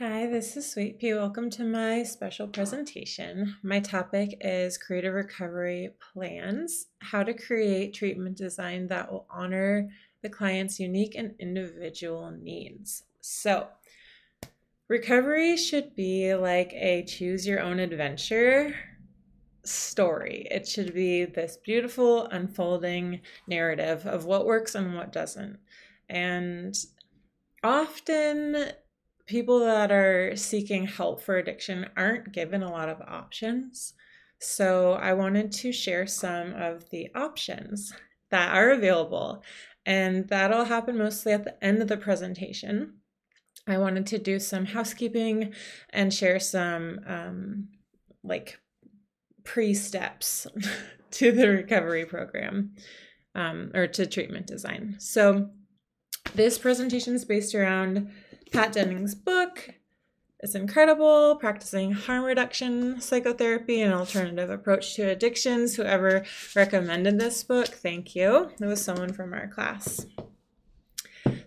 Hi, this is Sweet Pea. Welcome to my special presentation. My topic is creative recovery plans, how to create treatment design that will honor the client's unique and individual needs. So, recovery should be like a choose your own adventure story. It should be this beautiful unfolding narrative of what works and what doesn't. And often people that are seeking help for addiction aren't given a lot of options. So I wanted to share some of the options that are available, and that'll happen mostly at the end of the presentation. I wanted to do some housekeeping and share some pre-steps to the recovery program or to treatment design. So this presentation is based around Pat Denning's book. It's incredible, Practicing Harm Reduction Psychotherapy, an Alternative Approach to Addictions. Whoever recommended this book, thank you. It was someone from our class.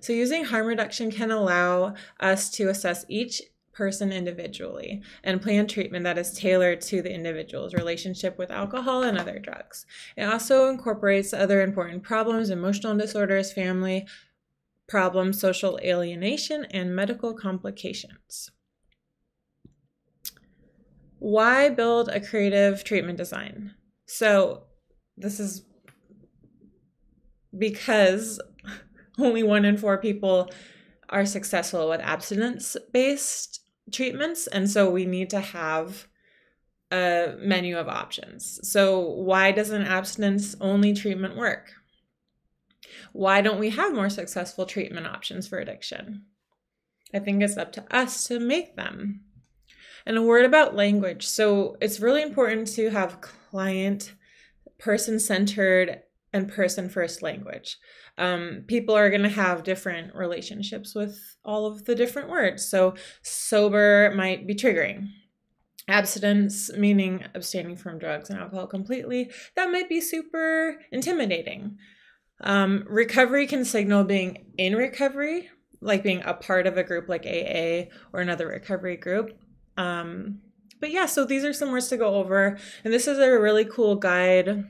So using harm reduction can allow us to assess each person individually and plan treatment that is tailored to the individual's relationship with alcohol and other drugs. It also incorporates other important problems, emotional disorders, family problems, social alienation, and medical complications. Why build a creative treatment design? So this is because only 1 in 4 people are successful with abstinence-based treatments, and so we need to have a menu of options. So why doesn't abstinence-only treatment work? Why don't we have more successful treatment options for addiction? I think it's up to us to make them. And a word about language. So it's really important to have client, person-centered, and person-first language. People are going to have different relationships with all of the different words. So sober might be triggering. Abstinence, meaning abstaining from drugs and alcohol completely, that might be super intimidating. Recovery can signal being in recovery, like being a part of a group like AA or another recovery group. But yeah, so these are some words to go over. And this is a really cool guide,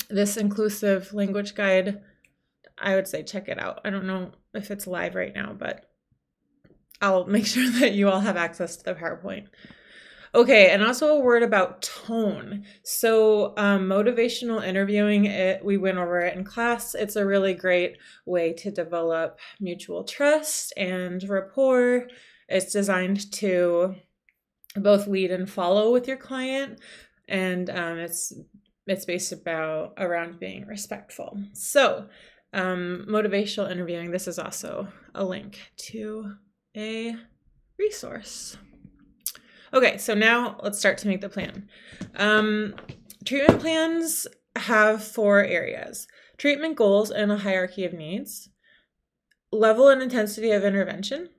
this inclusive language guide. I would say check it out. I don't know if it's live right now, but I'll make sure that you all have access to the PowerPoint. Okay, and also a word about tone. So motivational interviewing, we went over it in class. It's a really great way to develop mutual trust and rapport. It's designed to both lead and follow with your client, and it's based around being respectful. So motivational interviewing, this is also a link to a resource. Okay, so now let's start to make the plan. Treatment plans have 4 areas: treatment goals and a hierarchy of needs, level and intensity of intervention,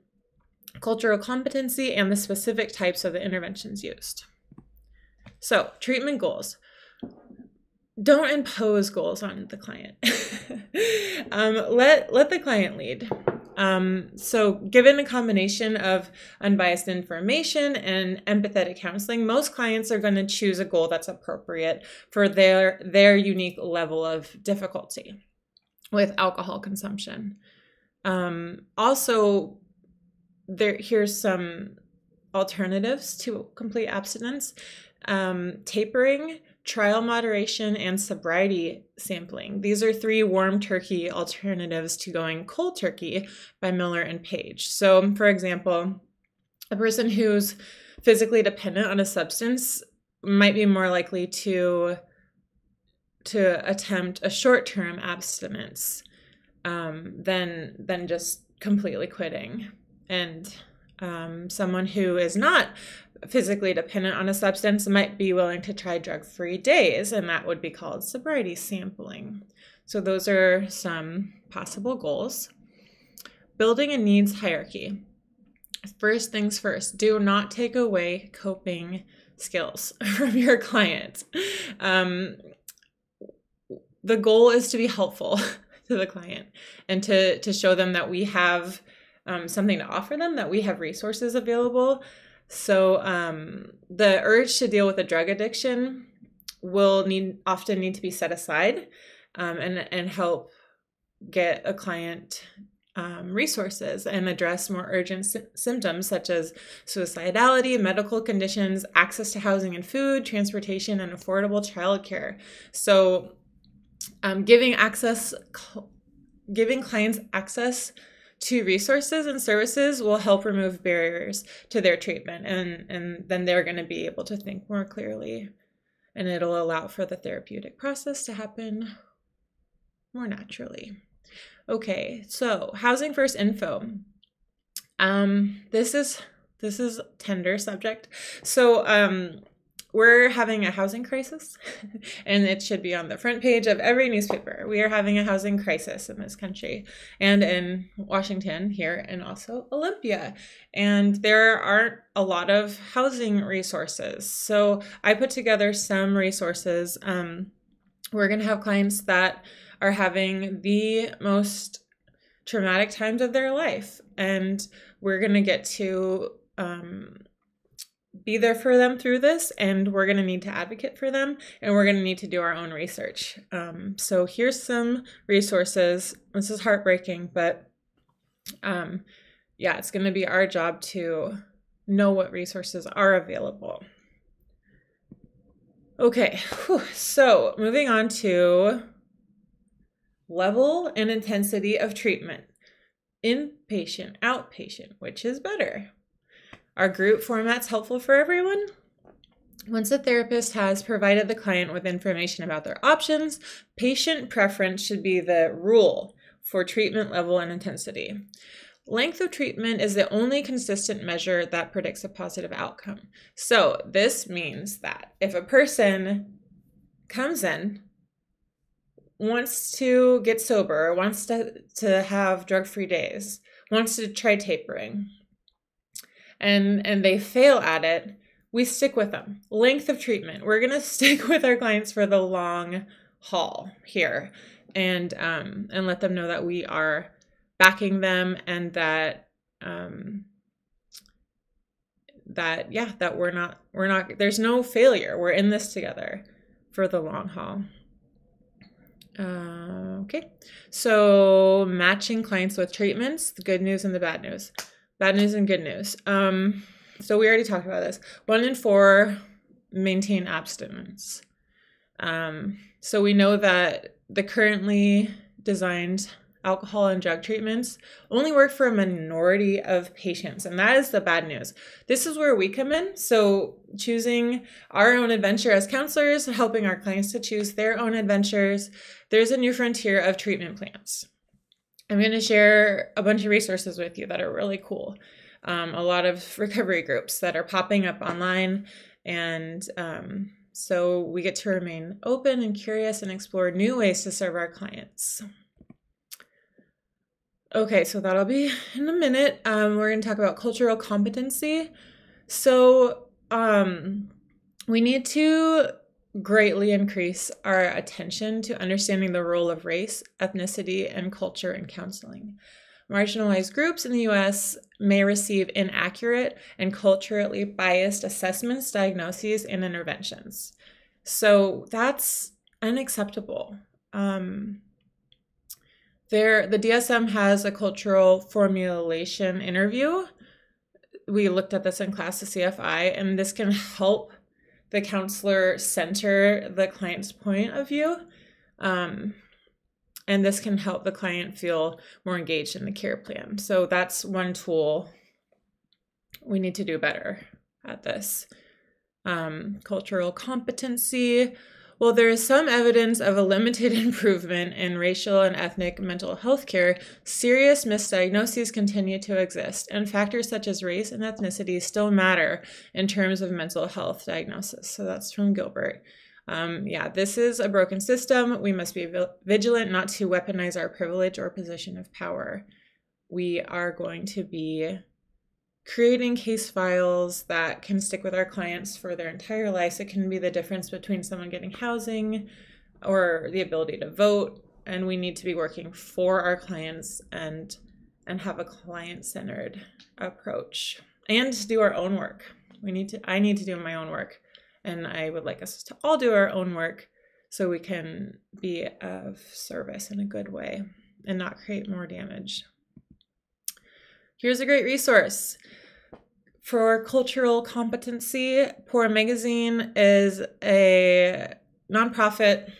cultural competency, and the specific types of the interventions used. So, treatment goals. Don't impose goals on the client. Let the client lead. So given a combination of unbiased information and empathetic counseling, most clients are going to choose a goal that's appropriate for their unique level of difficulty with alcohol consumption. Also, here's some alternatives to complete abstinence: tapering, trial moderation, and sobriety sampling. These are 3 warm turkey alternatives to going cold turkey by Miller and Page. So, for example, a person who's physically dependent on a substance might be more likely to attempt a short-term abstinence than just completely quitting. And someone who is not physically dependent on a substance might be willing to try drug-free days, and that would be called sobriety sampling. So those are some possible goals. Building a needs hierarchy. First things first, do not take away coping skills from your client. The goal is to be helpful to the client and to show them that we have something to offer them, that we have resources available. So the urge to deal with a drug addiction will often need to be set aside, and help get a client resources and address more urgent symptoms such as suicidality, medical conditions, access to housing and food, transportation, and affordable childcare. So giving clients access to resources and services will help remove barriers to their treatment, and then they're going to be able to think more clearly, and it'll allow for the therapeutic process to happen more naturally. Okay, so housing first info. This is tender subject. So we're having a housing crisis, and it should be on the front page of every newspaper. We are having a housing crisis in this country and in Washington here, and also Olympia. And there aren't a lot of housing resources. So I put together some resources. We're going to have clients that are having the most traumatic times of their life, and we're going to get to be there for them through this, and we're going to need to advocate for them, and we're going to need to do our own research. So here's some resources. This is heartbreaking, but yeah, it's going to be our job to know what resources are available. Okay, so moving on to level and intensity of treatment. Inpatient, outpatient, which is better? Are group formats helpful for everyone? Once a therapist has provided the client with information about their options, patient preference should be the rule for treatment level and intensity. Length of treatment is the only consistent measure that predicts a positive outcome. So this means that if a person comes in, wants to get sober, wants to have drug-free days, wants to try tapering, and they fail at it, we stick with them. Length of treatment. We're going to stick with our clients for the long haul here, and let them know that we are backing them, and that we're not there's no failure. We're in this together for the long haul. Okay, so matching clients with treatments, the good news and the bad news. Bad news and good news. So we already talked about this. 1 in 4 maintain abstinence. So we know that the currently designed alcohol and drug treatments only work for a minority of patients, and that is the bad news. This is where we come in. So choosing our own adventure as counselors, helping our clients to choose their own adventures. There's a new frontier of treatment plans. I'm going to share a bunch of resources with you that are really cool. A lot of recovery groups that are popping up online, and so we get to remain open and curious and explore new ways to serve our clients. Okay, so that'll be in a minute. We're going to talk about cultural competency. So we need to greatly increase our attention to understanding the role of race, ethnicity, and culture in counseling. Marginalized groups in the U.S. may receive inaccurate and culturally biased assessments, diagnoses, and interventions. So that's unacceptable. The DSM has a cultural formulation interview. We looked at this in class of CFI, and this can help the counselor center the client's point of view. And this can help the client feel more engaged in the care plan. So that's one tool. We need to do better at this. Cultural competency. Well, there is some evidence of a limited improvement in racial and ethnic mental health care. Serious misdiagnoses continue to exist, and factors such as race and ethnicity still matter in terms of mental health diagnosis. So that's from Gilbert. This is a broken system. We must be vigilant not to weaponize our privilege or position of power. We are going to be creating case files that can stick with our clients for their entire lives. It can be the difference between someone getting housing or the ability to vote, and we need to be working for our clients and and have a client-centered approach, and do our own work. I need to do my own work, and I would like us to all do our own work so we can be of service in a good way and not create more damage. Here's a great resource. For cultural competency, Poor Magazine is a nonprofit.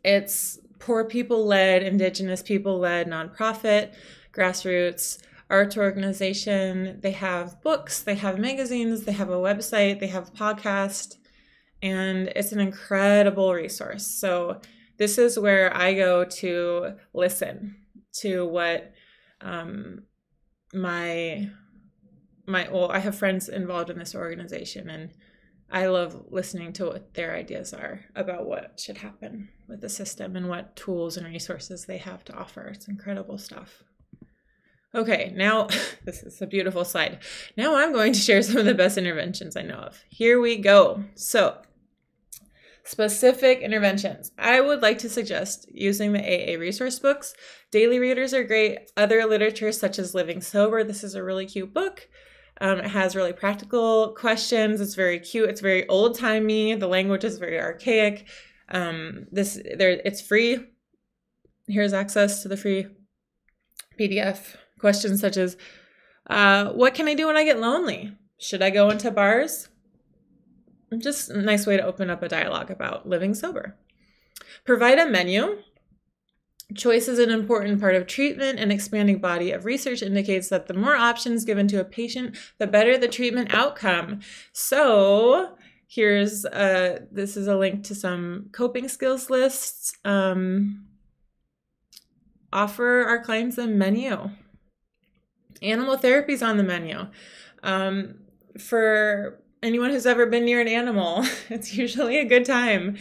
It's poor people-led, indigenous people-led nonprofit, grassroots arts organization. They have books, they have magazines, they have a website, they have a podcast, and it's an incredible resource. So this is where I go to listen to what I have friends involved in this organization, and I love listening to what their ideas are about what should happen with the system and what tools and resources they have to offer. It's incredible stuff. Okay, now this is a beautiful slide. Now I'm going to share some of the best interventions I know of. Here we go. So, specific interventions. I would like to suggest using the AA resource books. Daily readers are great. Other literature such as Living Sober. This is a really cute book. It has really practical questions. It's very cute. It's very old-timey. The language is very archaic. It's free. Here's access to the free PDF. Questions such as, what can I do when I get lonely? Should I go into bars? Just a nice way to open up a dialogue about living sober. Provide a menu. Choice is an important part of treatment. An expanding body of research indicates that the more options given to a patient, the better the treatment outcome. So here's, this is a link to some coping skills lists. Offer our clients a menu. Animal therapy is on the menu. For anyone who's ever been near an animal, it's usually a good time.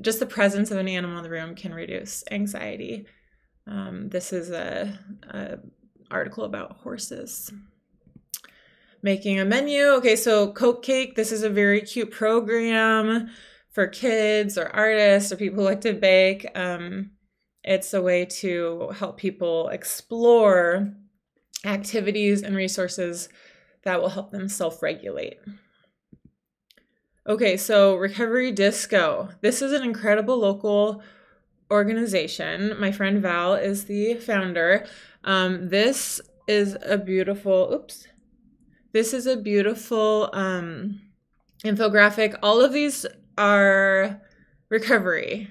Just the presence of an animal in the room can reduce anxiety. This is a article about horses. Making a menu. Okay, so Coke Cake. This is a very cute program for kids or artists or people who like to bake. It's a way to help people explore activities and resources that will help them self-regulate. Okay, so Recovery Disco. This is an incredible local organization. My friend Val is the founder. This is a beautiful, infographic. All of these are recovery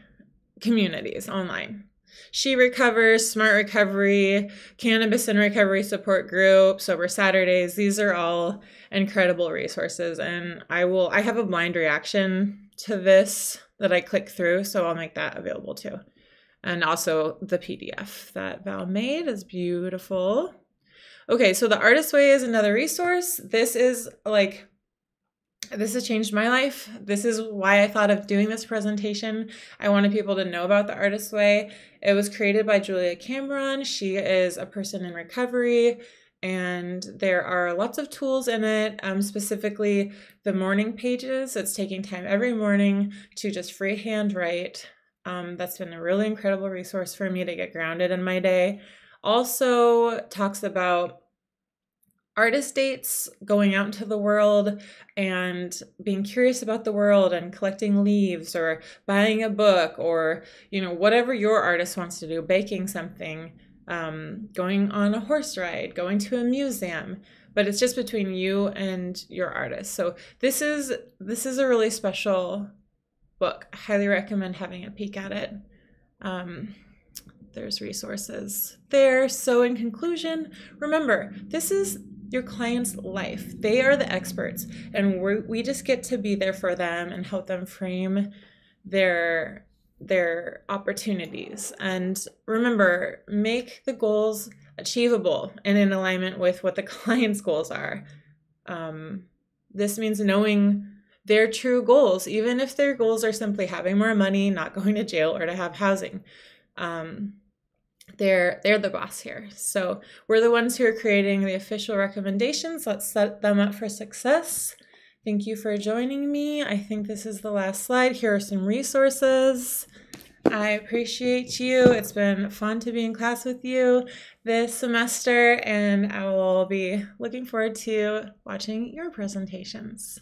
communities online. She Recovers, Smart Recovery, Cannabis and Recovery Support Group, Sober Saturdays. These are all incredible resources, and I have a blind reaction to this that I click through, so I'll make that available too. And also the PDF that Val made is beautiful. Okay, so the Artist Way is another resource. This has changed my life. This is why I thought of doing this presentation. I wanted people to know about the Artist Way. It was created by Julia Cameron. She is a person in recovery, and there are lots of tools in it, specifically the morning pages. It's taking time every morning to just freehand write. That's been a really incredible resource for me to get grounded in my day. Also talks about artist dates, going out into the world and being curious about the world and collecting leaves or buying a book or, whatever your artist wants to do, baking something, going on a horse ride, going to a museum, but it's just between you and your artist. So this is a really special book. I highly recommend having a peek at it. There's resources there. So in conclusion, remember, this is your client's life. They are the experts, and we just get to be there for them and help them frame their opportunities. And remember, make the goals achievable and in alignment with what the client's goals are. This means knowing their true goals, even if their goals are simply having more money, not going to jail, or to have housing. They're the boss here. So we're the ones who are creating the official recommendations. Let's set them up for success. Thank you for joining me. I think this is the last slide. Here are some resources. I appreciate you. It's been fun to be in class with you this semester, and I will be looking forward to watching your presentations.